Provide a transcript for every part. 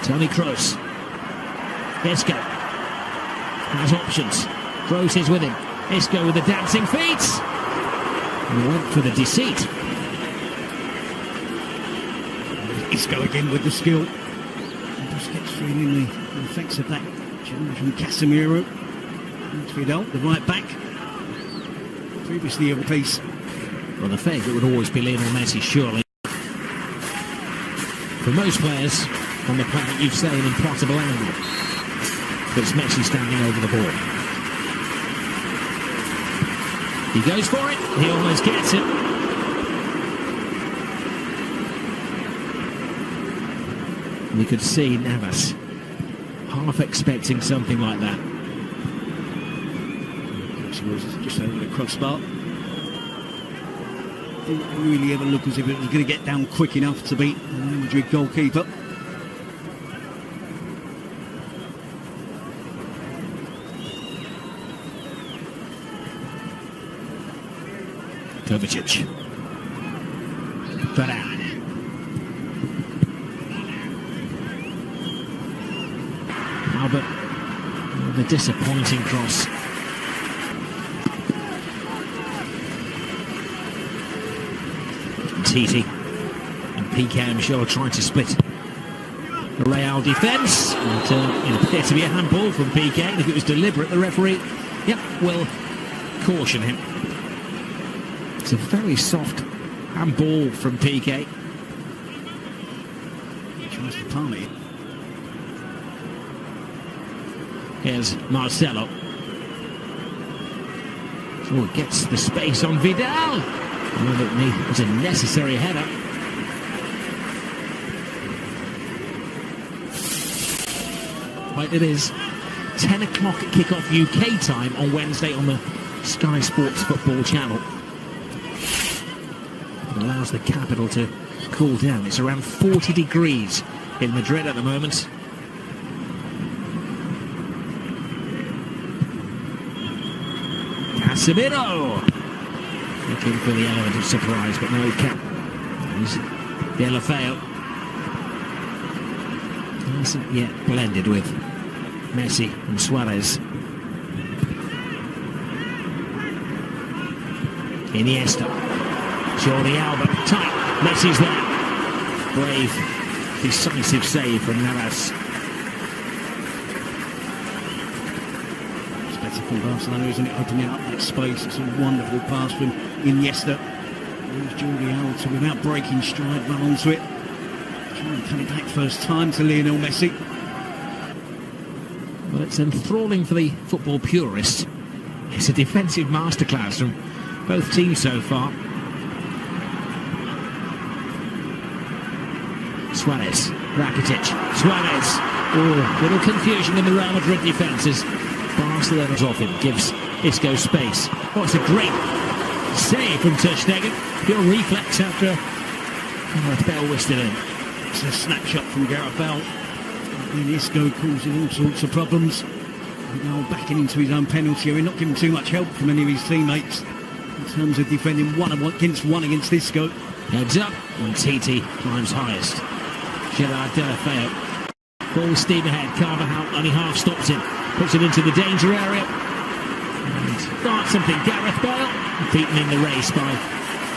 Toni Kroos. Isco has options. Kroos is with him. Isco with the dancing feet. He went for the deceit. Isco again with the skill. Just gets feeling the effects of that change from Casemiro. Vidal, the right back. Previously a piece. Well, the favourite would always be Lionel Messi, surely. For most players on the planet, you've say an impossible angle. But it's Messi standing over the ball. He goes for it. He almost gets it. We could see Navas half expecting something like that. Just over the crossbar. Didn't really ever look as if it was going to get down quick enough to beat the Real Madrid goalkeeper. Kovacic. Varane. Albert. The disappointing cross. Titi and PK, I'm sure, trying to split the Real defence. It appeared to be a handball from PK. And if it was deliberate, the referee, will caution him. It's a very soft handball from PK. He tries to palm it. Here's Marcelo. Oh, it gets the space on Vidal. It was a necessary header. Right, it is 10 o'clock kick-off UK time on Wednesday on the Sky Sports Football channel. It allows the capital to cool down. It's around 40 degrees in Madrid at the moment. Casemiro! Looking for the element of surprise, but no, he can't. He's Delafeo. He hasn't yet blended with Messi and Suarez. Iniesta. Jordi Alba. Tight. Messi's there. Brave, decisive save from Navas. From Barcelona, isn't it, opening up that space? It's a wonderful pass from Iniesta. There's Jordi Alba, without breaking stride, run onto it. Trying to cut it back first time to Lionel Messi. Well, it's enthralling for the football purist. It's a defensive masterclass from both teams so far. Suarez, Rakitic, Suarez. Oh, little confusion in the Real Madrid defences. Barcelona's off him, gives Isco space. Oh, it's a great save from Žţ. Pure reflex after Gareth Bale whisked it in. It's a snapshot from Gareth Bale. And Isco causing all sorts of problems. Now backing into his own penalty area, not giving too much help from any of his teammates in terms of defending one against Isco. Heads up, and Titi climbs highest. Gerard Delafeo. Full steam ahead. Carvajal only half stops him. Puts it into the danger area. And starts something. Gareth Bale beaten in the race by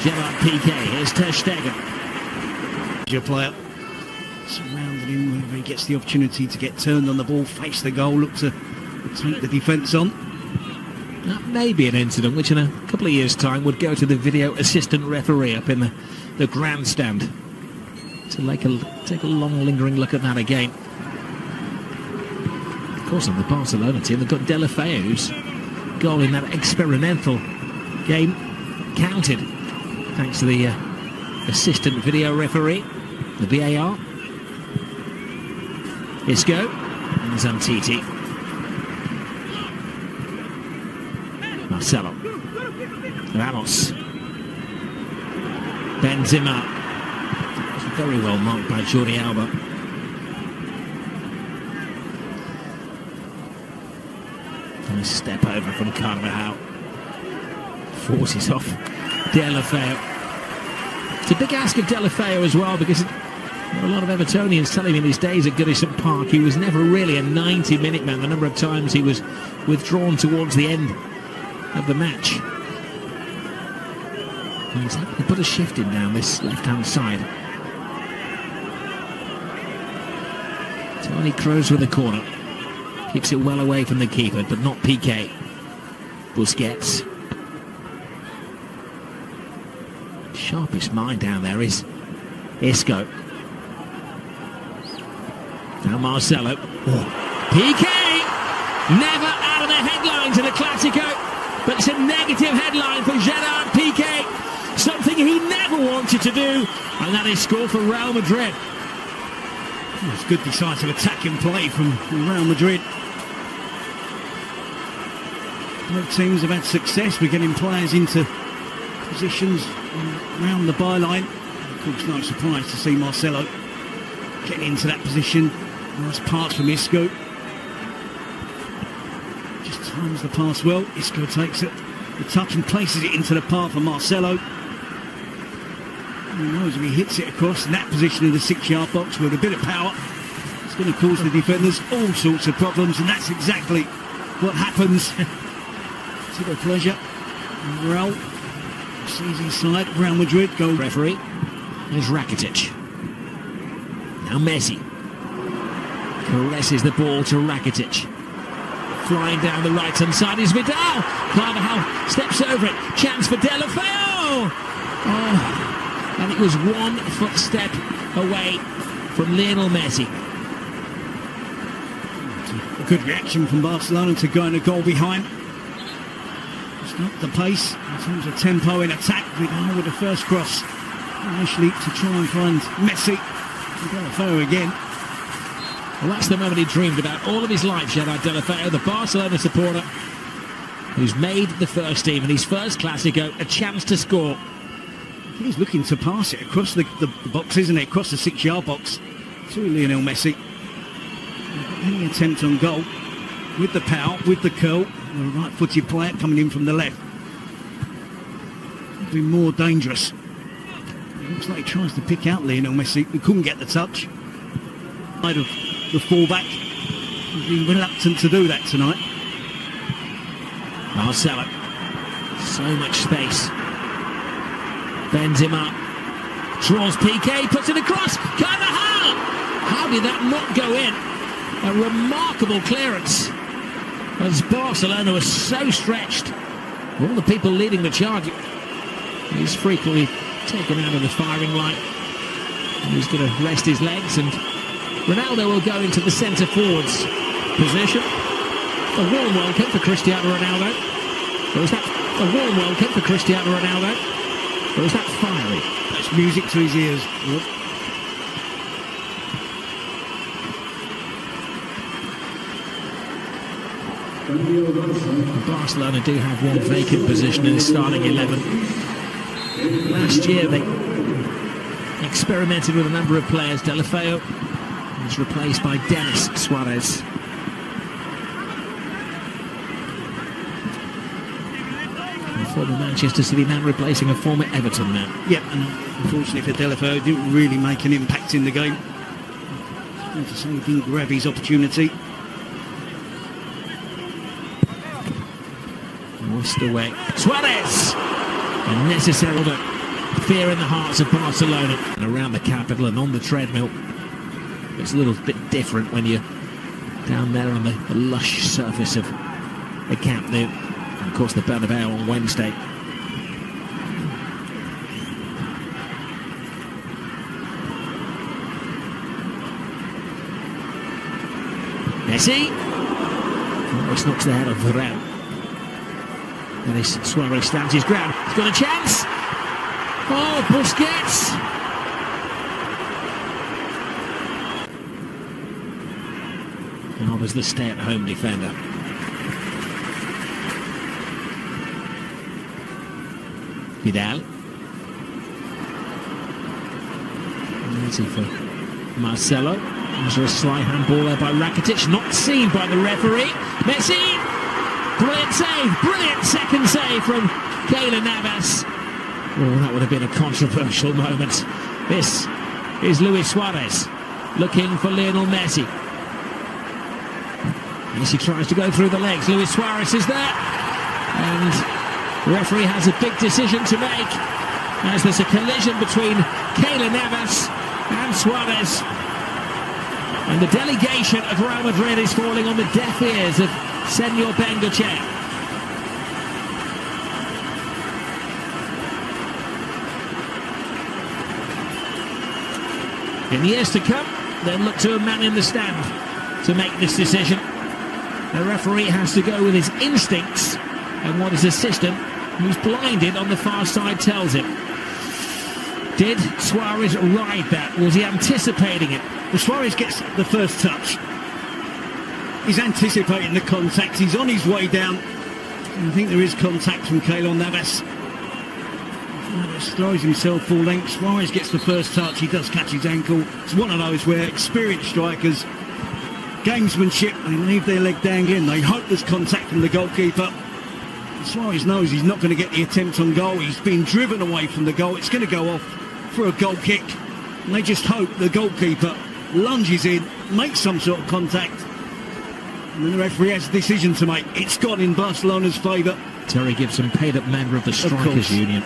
Gerard Piqué. Here's Žţ. Your player surrounding him whenever he gets the opportunity to get turned on the ball, face the goal, look to take the defence on. That may be an incident which in a couple of years' time would go to the video assistant referee up in the grandstand to take a long lingering look at that again. Of course, on the Barcelona team, they've got Delafeo, whose goal in that experimental game counted, thanks to the assistant video referee, the VAR. Isco, and Zantiti. Marcelo. Ramos. Benzema. Very well marked by Jordi Alba. Nice step over from Carvajal. Forces off Delafeo. It's a big ask of Delafeo as well, because A lot of Evertonians telling me in his days at Goodison Park he was never really a 90-minute man. The number of times he was withdrawn towards the end of the match. He's having to put a shift in down this left-hand side. Tony Kroos with the corner. Keeps it well away from the keeper, but not Piqué. Busquets. Sharpest mind down there is Isco. Now Marcelo. Piqué! Never out of the headlines in a Clásico, but it's a negative headline for Gerard Piqué. Something he never wanted to do, and that is score for Real Madrid. It's good decisive attacking play from Real Madrid. Both teams have had success with getting players into positions around the byline. Of course, no surprise to see Marcelo getting into that position. Nice pass from Isco. Just times the pass well. Isco takes it, the touch, and places it into the path of Marcelo. Who knows if he hits it across in that position in the 6-yard box with a bit of power, it's going to cause the defenders all sorts of problems, and that's exactly what happens. To their pleasure. Real sees inside. Real Madrid go. Referee. There's Rakitic. Now Messi caresses the ball to Rakitic. Flying down the right-hand side is Vidal. Carvajal steps over it. Chance for Deulofeu. And it was 1 footstep away from Lionel Messi. A good reaction from Barcelona to going a goal behind. It's not the pace in terms of tempo in attack. Vidal with the first cross. Initially to try and find Messi. Deulofeu again. Well, that's the moment he dreamed about all of his life, Gerard Deulofeu, the Barcelona supporter who's made the first team in his first Clásico a chance to score. He's looking to pass it across the box, isn't it? Across the 6-yard box to Lionel Messi. Any attempt on goal with the power, with the curl, the right-footed player coming in from the left. It'll be more dangerous. It looks like he tries to pick out Lionel Messi, who couldn't get the touch. Side of the fullback, he's been reluctant to do that tonight. Marcelo, so much space. Benzema draws Piqué, puts it across. Carvajal! How did that not go in? A remarkable clearance. As Barcelona was so stretched, all the people leading the charge. He's frequently taken out of the firing line. He's going to rest his legs, and Ronaldo will go into the centre forwards position. A warm welcome for Cristiano Ronaldo. Or was that a warm welcome for Cristiano Ronaldo? Or was that fiery? That's music to his ears. Barcelona do have one vacant position in the starting 11. Last year they experimented with a number of players. Deulofeu was replaced by Denis Suarez. A former Manchester City man replacing a former Everton man. Yeah, and unfortunately for Deulofeu, didn't really make an impact in the game. To say he didn't grab his opportunity. Whisked away. Suarez! Unnecessary fear in the hearts of Barcelona. And around the capital and on the treadmill. It's a little bit different when you're down there on the lush surface of the Camp Nou. And of course the Bernabeu on Wednesday. Messi. Almost knocks the head off Varane. Denis Suarez stands his ground. He's got a chance. Oh, Busquets. Now there's the stay-at-home defender. Vidal. Easy for Marcelo. There's a slight handball there by Rakitic. Not seen by the referee. Messi. Brilliant save, brilliant second save from Keylor Navas. Oh, that would have been a controversial moment. This is Luis Suarez, looking for Lionel Messi. Messi tries to go through the legs. Luis Suarez is there, and the referee has a big decision to make as there's a collision between Keylor Navas and Suarez, and the delegation of Real Madrid is falling on the deaf ears of Senor Bengochea. In the years to come, they'll look to a man in the stand to make this decision. The referee has to go with his instincts and what his assistant, who's blinded on the far side, tells him. Did Suarez ride that? Was he anticipating it? Well, Suarez gets the first touch. He's anticipating the contact. He's on his way down. I think there is contact from Keylor Navas. Navas throws himself full length. Suarez gets the first touch. He does catch his ankle. It's one of those where experienced strikers, gamesmanship, they leave their leg dangling. They hope there's contact from the goalkeeper. Suarez knows he's not going to get the attempt on goal. He's been driven away from the goal. It's going to go off for a goal kick. And they just hope the goalkeeper lunges in, makes some sort of contact. And then the referee has a decision to make. It's gone in Barcelona's favour. Terry Gibson, paid up member of the Strikers Union.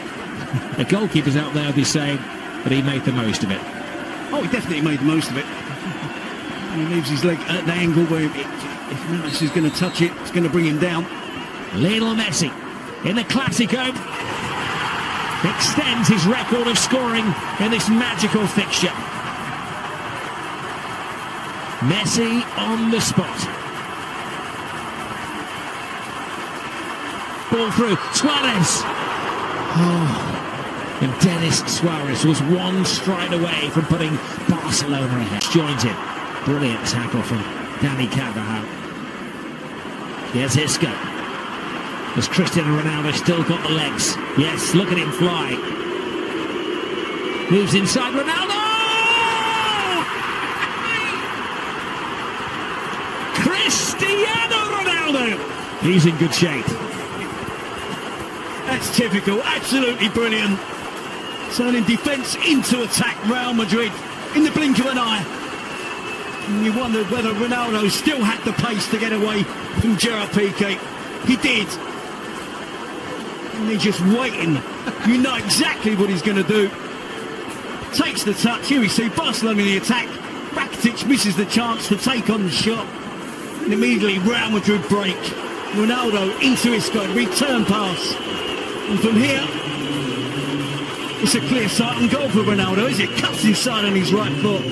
The goalkeeper's out there, be saying that he made the most of it. Oh, he definitely made the most of it. He leaves his leg at the angle where if Navas is going to touch it, it's going to bring him down. Lionel Messi in the Clásico extends his record of scoring in this magical fixture. Messi on the spot. Ball through, Suarez. Oh. And Denis Suarez was one stride away from putting Barcelona ahead. Joins in. Brilliant tackle from Dani Carvajal. Here's Isco. Has Cristiano Ronaldo still got the legs? Yes, look at him fly. Moves inside Ronaldo! Cristiano Ronaldo! He's in good shape. That's typical, absolutely brilliant. Turning defence into attack, Real Madrid, in the blink of an eye. And you wondered whether Ronaldo still had the pace to get away from Gerard Piqué. He did. And they're just waiting. You know exactly what he's going to do. Takes the touch. Here we see Barcelona in the attack. Rakitic misses the chance to take on the shot. And immediately Real Madrid break. Ronaldo into Isco, return pass. And from here, it's a clear sight and goal for Ronaldo as it cuts inside on his right foot.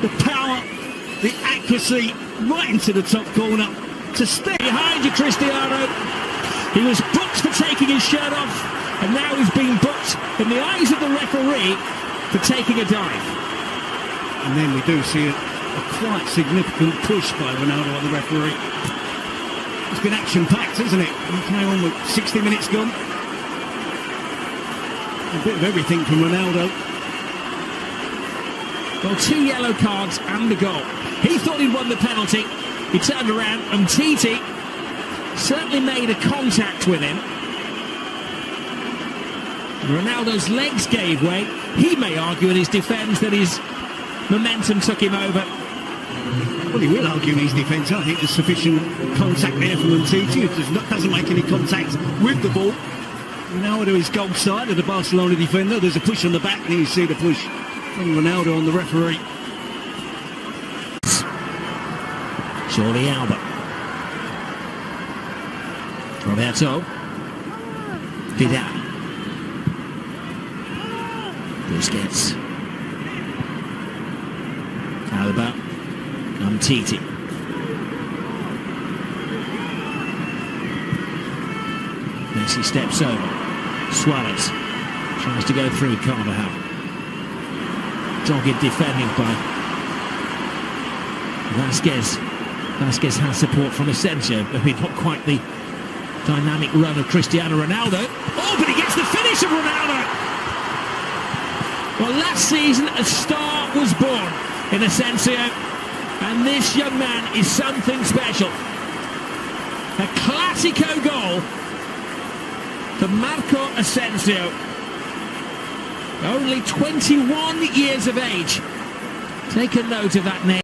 The power, the accuracy, right into the top corner to stay behind you, Cristiano. He was booked for taking his shirt off, and now he's being booked in the eyes of the referee for taking a dive. And then we do see a quite significant push by Ronaldo on the referee. It's been action-packed, hasn't it? We came on with 60 minutes gone. A bit of everything from Ronaldo. Well, 2 yellow cards and a goal. He thought he'd won the penalty. He turned around and Titi certainly made a contact with him. Ronaldo's legs gave way. He may argue in his defence that his momentum took him over. Well, he will argue in his defence. I think there's sufficient contact there from Titi. Doesn't make any contact with the ball. Ronaldo is goal side of the Barcelona defender. There's a push on the back, and you see the push from Ronaldo on the referee. Jordi Alba. Roberto. Vidal. Busquets. Alba. Titi. Messi steps over. Suarez tries to go through Carvajal. Dogged defending by Vasquez. Vasquez has support from Asensio. I mean, not quite the dynamic run of Cristiano Ronaldo. Oh, but he gets the finish of Ronaldo! Well, last season a star was born in Asensio, and this young man is something special. A Clásico goal for Marco Asensio. Only 21 years of age. Take a note of that name.